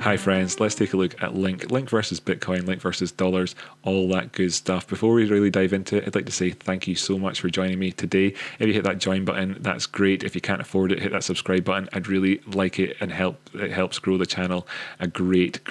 Hi friends, let's take a look at Link versus Bitcoin, Link versus dollars, all that good stuff. Before we really dive into it, I'd like to say thank you so much for joining me today. If you hit that join button, that's great. If you can't afford it, hit that subscribe button. I'd really like it, and it helps grow the channel a great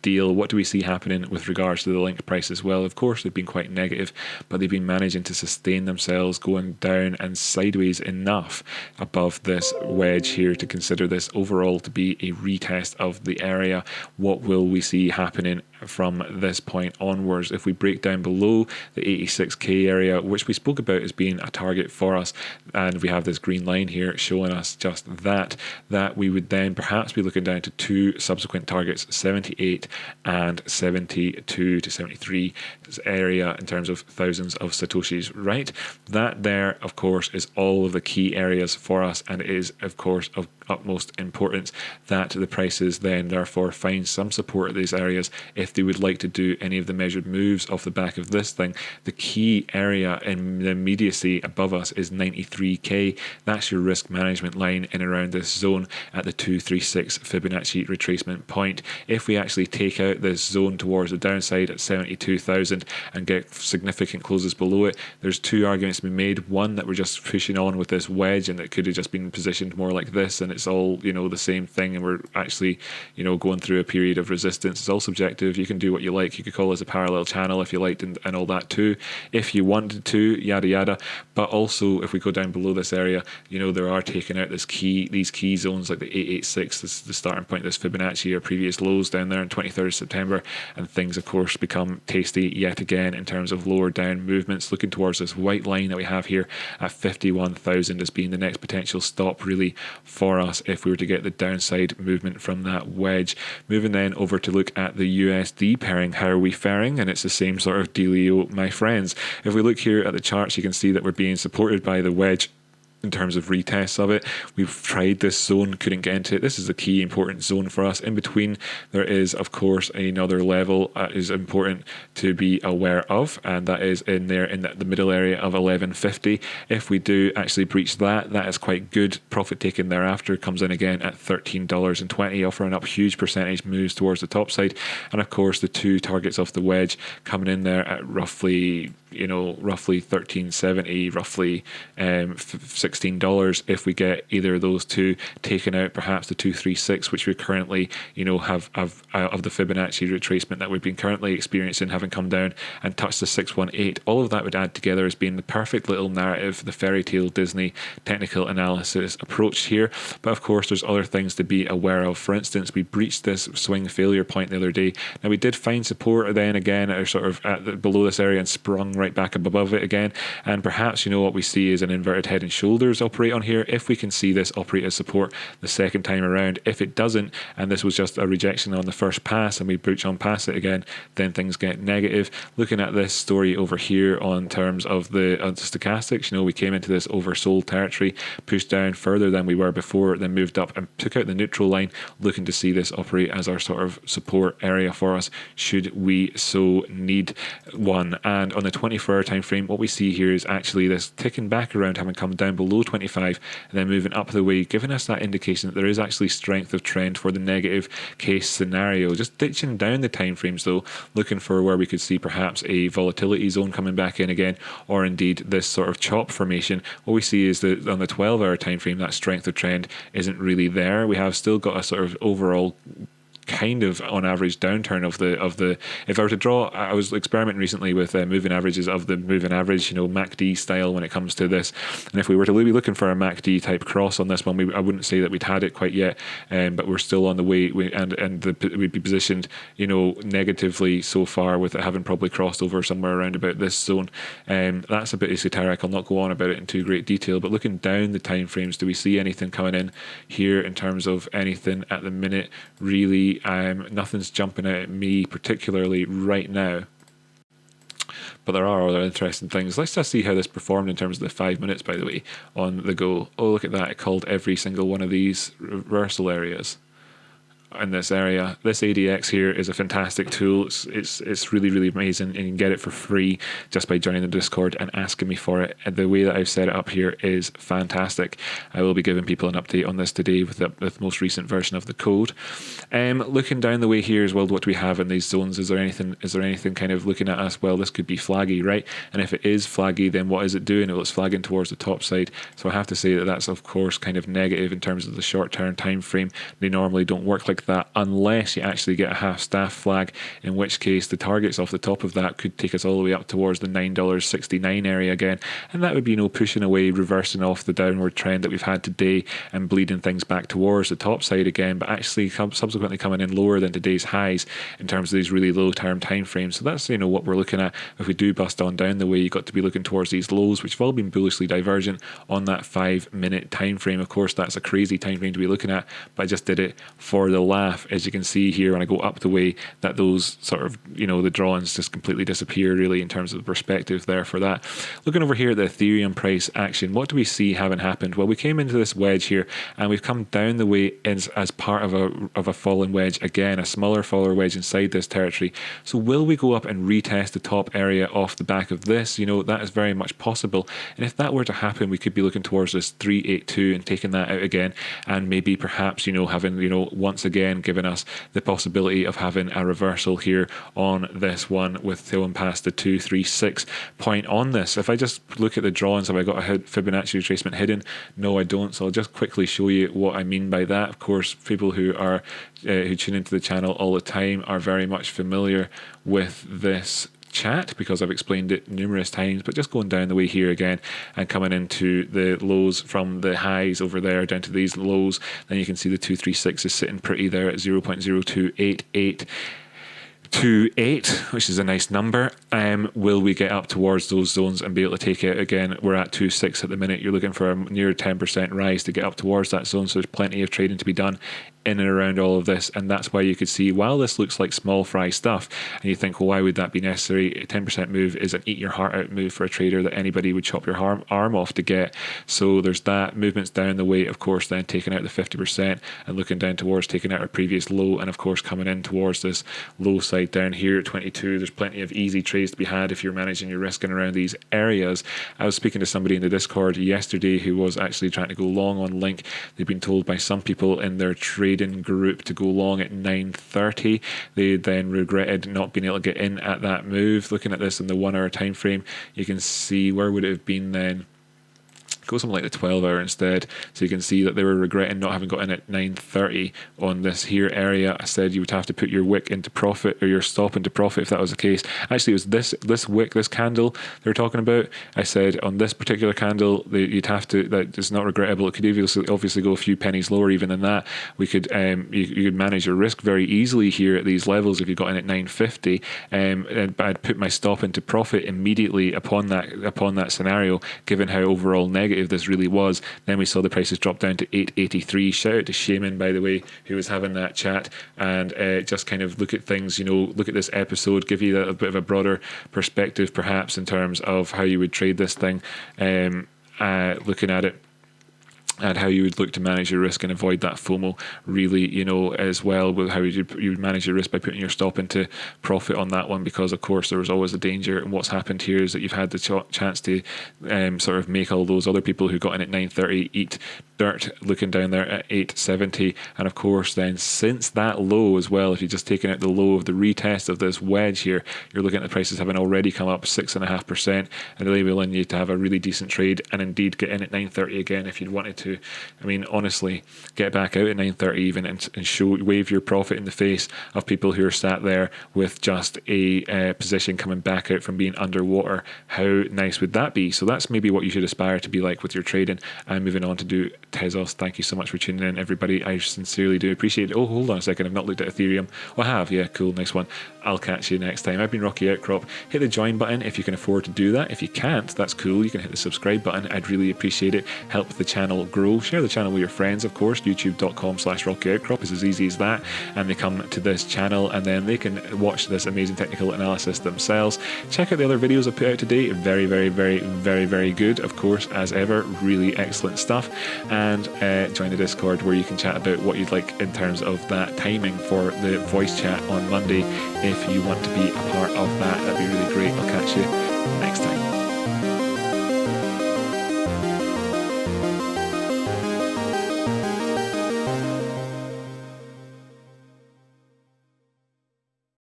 deal. What do we see happening with regards to the Link prices? Well, of course, they've been quite negative, but they've been managing to sustain themselves, going down and sideways enough above this wedge here to consider this overall to be a retest of the area. What will we see happening from this point onwards? If we break down below the 86k area, which we spoke about as being a target for us, and we have this green line here showing us just that we would then perhaps be looking down to two subsequent targets, 78 and 72 to 73 area in terms of thousands of satoshis, right? That there, of course, is all of the key areas for us, and it is, of course, of utmost importance that the prices then therefore find some support at these areas if they would like to do any of the measured moves off the back of this thing. The key area in the immediacy above us is 93k. That's your risk management line in around this zone at the 236 Fibonacci retracement point. If we actually take out this zone towards the downside at 72,000 and get significant closes below it, there's two arguments to be made. One, that we're just pushing on with this wedge and it could have just been positioned more like this and it's all, the same thing, and we're actually, going through a period of resistance. It's all subjective. You can do what you like. You could call this a parallel channel if you liked, and all that too, if you wanted to, yada yada. But also, if we go down below this area, there are taking out these key zones like the 886, this is the starting point, this Fibonacci or previous lows down there on 23rd of September, and things of course become tasty yet again in terms of lower down movements, looking towards this white line that we have here at 51,000 as being the next potential stop really for us if we were to get the downside movement from that wedge. Moving then over to look at the USD pairing, how are we faring? And it's the same sort of dealio, my friends. If we look here at the charts, you can see that we're being supported by the wedge in terms of retests of it. We've tried this zone, couldn't get into it. This is a key important zone for us. In between, there is of course another level is important to be aware of, and that is in there in the middle area of 1150. If we do actually breach that is quite good. Profit taken thereafter comes in again at $13.20, offering up huge percentage moves towards the top side. And of course the two targets off the wedge coming in there at roughly 1370, roughly $16. If we get either of those two taken out, perhaps the 236, which we currently have of the Fibonacci retracement that we've been currently experiencing, having come down and touched the 618, all of that would add together as being the perfect little narrative, the fairy tale Disney technical analysis approach here. But of course there's other things to be aware of. For instance, we breached this swing failure point the other day. Now we did find support then again at sort of below this area and sprung right back up above it again, and perhaps what we see is an inverted head and shoulders operate on here. If we can see this operate as support the second time around, if it doesn't, and this was just a rejection on the first pass and we breach on past it again, then things get negative. Looking at this story over here on terms of the stochastics, we came into this oversold territory, pushed down further than we were before, then moved up and took out the neutral line, looking to see this operate as our sort of support area for us should we so need one. And on the 24-hour time frame, what we see here is actually this ticking back around, having come down below 25 and then moving up the way, giving us that indication that there is actually strength of trend for the negative case scenario. Just ditching down the time frames though, looking for where we could see perhaps a volatility zone coming back in again, or indeed this sort of chop formation. What we see is that on the 12-hour time frame, that strength of trend isn't really there. We have still got a sort of overall kind of on average downturn of the if I were to draw, I was experimenting recently with moving averages of the moving average, MACD style when it comes to this, and if we were to be looking for a MACD type cross on this one, I wouldn't say that we'd had it quite yet, but we're still on the way, and we'd be positioned negatively so far, with it having probably crossed over somewhere around about this zone. That's a bit esoteric, I'll not go on about it in too great detail, but looking down the time frames, do we see anything coming in here in terms of anything at the minute? Really, nothing's jumping out at me particularly right now, but there are other interesting things. Let's just see how this performed in terms of the 5 minutes, by the way, on the go. Oh, look at that, it called every single one of these reversal areas. in this area. This ADX here is a fantastic tool. It's really, really amazing, and you can get it for free just by joining the Discord and asking me for it. And the way that I've set it up here is fantastic. I will be giving people an update on this today with the most recent version of the code. Looking down the way here as well, what do we have in these zones? Is there anything kind of looking at us? Well, this could be flaggy, right? And if it is flaggy, then what is it doing? Well, it's flagging towards the top side. So I have to say that that's of course kind of negative in terms of the short-term time frame. They normally don't work like that unless you actually get a half staff flag, in which case the targets off the top of that could take us all the way up towards the $9.69 area again, and that would be pushing away, reversing off the downward trend that we've had today and bleeding things back towards the top side again, but actually subsequently coming in lower than today's highs in terms of these really low term time frames. So that's what we're looking at. If we do bust on down the way, you've got to be looking towards these lows, which have all been bullishly divergent on that 5-minute time frame. Of course, that's a crazy time frame to be looking at, but I just did it for the laugh. As you can see here, when I go up the way, that those sort of the drawings just completely disappear really in terms of the perspective there for that. Looking over here at the Ethereum price action, what do we see having happened? Well, we came into this wedge here and we've come down the way as part of a fallen wedge again, a smaller faller wedge inside this territory. So will we go up and retest the top area off the back of this? That is very much possible, and if that were to happen, we could be looking towards this 382 and taking that out again, and maybe perhaps having once again given us the possibility of having a reversal here on this one with going past the 236 point on this. If I just look at the drawings, have I got a Fibonacci retracement hidden? No, I don't. So I'll just quickly show you what I mean by that. Of course, people who are who tune into the channel all the time are very much familiar with this chat because I've explained it numerous times, but just going down the way here again and coming into the lows from the highs over there down to these lows, then you can see the 236 is sitting pretty there at 0.028828, which is a nice number. Will we get up towards those zones and be able to take it again? We're at 2.6 at the minute. You're looking for a near 10% rise to get up towards that zone, so there's plenty of trading to be done in and around all of this, and that's why you could see, while this looks like small fry stuff and you think, well, why would that be necessary? A 10% move is an eat your heart out move for a trader that anybody would chop your arm off to get. So there's that. Movements down the way, of course, then taking out the 50% and looking down towards taking out our previous low, and of course coming in towards this low side down here at 22. There's plenty of easy trades to be had if you're managing your risk in around these areas. I was speaking to somebody in the Discord yesterday who was actually trying to go long on Link. They've been told by some people in their trading group to go long at 9:30. They then regretted not being able to get in at that move. Looking at this in the 1 hour time frame, you can see where would it have been then. Go something like the 12 hour instead. So you can see that they were regretting not having got in at 9:30 on this here area. I said you would have to put your wick into profit or your stop into profit if that was the case. Actually, it was this wick, this candle they were talking about. I said on this particular candle, you'd have to, that is not regrettable. It could obviously go a few pennies lower even than that. We could you could manage your risk very easily here at these levels if you got in at 9:50. But I'd put my stop into profit immediately upon that scenario, given how overall negative this really was. Then we saw the prices drop down to 883. Shout out to Shaman, by the way, who was having that chat, and just kind of look at things, look at this episode, give you a bit of a broader perspective perhaps in terms of how you would trade this thing, looking at it and how you would look to manage your risk and avoid that FOMO really, as well, with how you would manage your risk by putting your stop into profit on that one, because of course there was always a danger. And what's happened here is that you've had the chance to sort of make all those other people who got in at 9:30 eat dirt looking down there at 870. And of course then since that low as well, if you're just taking out the low of the retest of this wedge here, you're looking at the prices having already come up 6.5% and enabling you to have a really decent trade and indeed get in at 9:30 again if you'd wanted to. I mean, honestly, get back out at 9:30 even and wave your profit in the face of people who are sat there with just a position coming back out from being underwater. How nice would that be? So that's maybe what you should aspire to be like with your trading. And moving on to do Tezos. Thank you so much for tuning in, everybody. I sincerely do appreciate it. Oh, hold on a second. I've not looked at Ethereum. Oh, I have. Yeah, cool. Nice one. I'll catch you next time. I've been Rocky Outcrop. Hit the join button if you can afford to do that. If you can't, that's cool. You can hit the subscribe button. I'd really appreciate it. Help the channel grow. Share the channel with your friends, of course. youtube.com/Rocky Outcrop is as easy as that. And they come to this channel and then they can watch this amazing technical analysis themselves. Check out the other videos I put out today. Very, very, very, very, very good, of course, as ever. Really excellent stuff. and join the Discord where you can chat about what you'd like in terms of that timing for the voice chat on Monday. If you want to be a part of that, that'd be really great. I'll catch you